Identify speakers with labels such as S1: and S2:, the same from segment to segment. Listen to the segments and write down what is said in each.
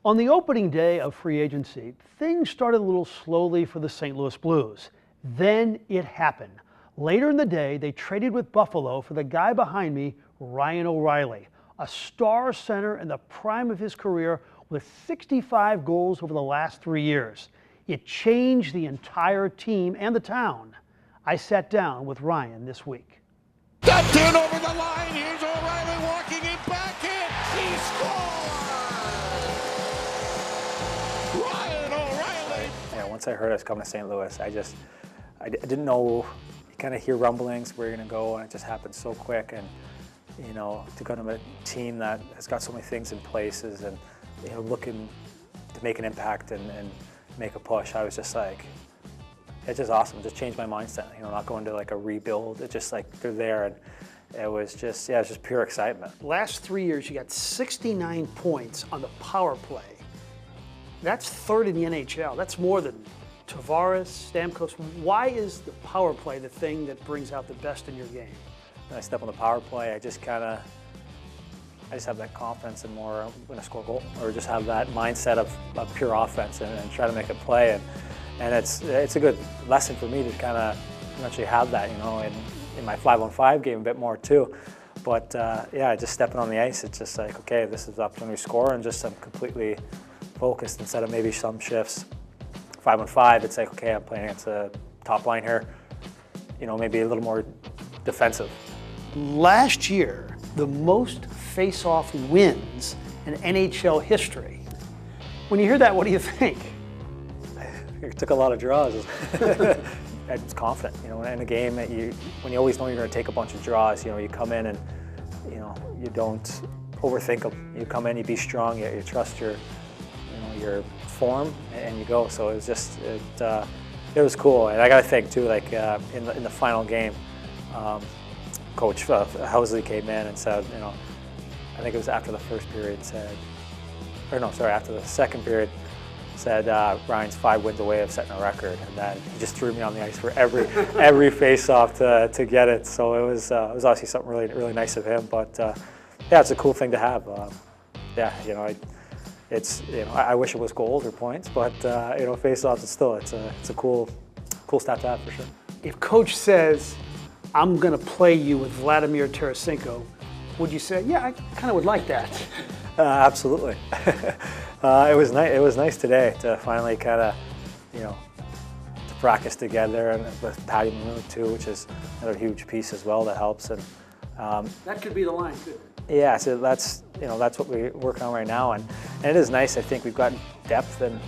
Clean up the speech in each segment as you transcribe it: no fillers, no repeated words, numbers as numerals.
S1: On the opening day of free agency, things started a little slowly for the St. Louis Blues. Then it happened. Later in the day, they traded with Buffalo for the guy behind me, Ryan O'Reilly, a star center in the prime of his career with 65 goals over the last 3 years. It changed the entire team and the town. I sat down with Ryan this week.
S2: Dumped in over the line. Here's O'Reilly walking it back in. He scores! Ryan O'Reilly.
S3: Yeah, once I heard I was coming to St. Louis, I didn't know. You kind of hear rumblings where you're going to go, and it just happened so quick. And to go to a team that has got so many things in places, and looking to make an impact and make a push, I was just like, it's just awesome. It just changed my mindset. Not going to like a rebuild. It's just like they're there, and it was just pure excitement.
S1: Last 3 years, you got 69 points on the power play. That's third in the NHL. That's more than Tavares, Stamkos. Why is the power play the thing that brings out the best in your game?
S3: When I step on the power play, I just have that confidence and more going to score a goal, or just have that mindset of pure offense and try to make a play. And it's a good lesson for me to kind of eventually have that, in my 5-on-5 game a bit more too. But just stepping on the ice, it's just like, okay, this is the opportunity to score, and just I'm completely focused instead of maybe some shifts. 5-on-5, it's like, okay, I'm playing against a top line here, maybe a little more defensive.
S1: Last year, the most face-off wins in NHL history. When you hear that, what do you think?
S3: It took a lot of draws. It's confident, in a game that when you always know you're going to take a bunch of draws, you come in and, you don't overthink them. You come in, you be strong, you trust your form, and you go. So it was just, it was cool. And I got to think too, like in the final game, Coach Housley came in and said, I think it was after the first period, after the second period, said Ryan's 5 wins away of setting a record, and then he just threw me on the ice for every face-off to get it. So it was obviously something really nice of him. But it's a cool thing to have. I wish it was goals or points, but face-offs it's a cool stat to have for sure.
S1: If Coach says, I'm going to play you with Vladimir Tarasenko, would you say, yeah, I kind of would like that?
S3: Absolutely. It was nice today to finally kind of, to practice together, and with Patty Maroon too, which is another huge piece as well that helps. And
S1: that could be the line, couldn't it?
S3: Yeah, so that's what we work on right now, and it is nice. I think we've got depth and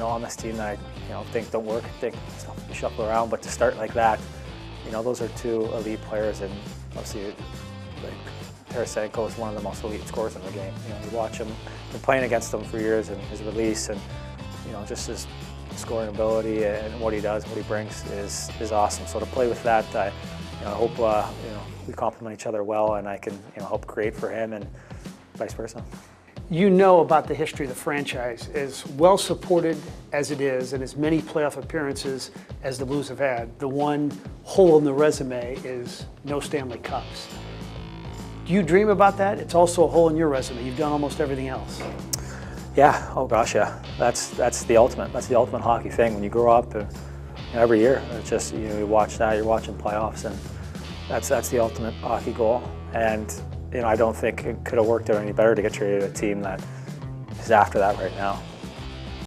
S3: on this team that things don't work. I think stuff we shuffle around, but to start like that, those are 2 elite players, and obviously like Tarasenko is one of the most elite scorers in the game. You watch him, been playing against him for years, and his release and just his scoring ability and what he does, what he brings is awesome. So to play with that, I hope we complement each other well, and I can help create for him and vice versa.
S1: You know about the history of the franchise, as well supported as it is, and as many playoff appearances as the Blues have had. The one hole in the resume is no Stanley Cups. Do you dream about that? It's also a hole in your resume. You've done almost everything else.
S3: Yeah. Oh gosh, yeah. That's the ultimate. That's the ultimate hockey thing. When you grow up, every year, it's just you watch that. You're watching playoffs, and that's the ultimate hockey goal. And I don't think it could have worked out any better to get traded to a team that is after that right now.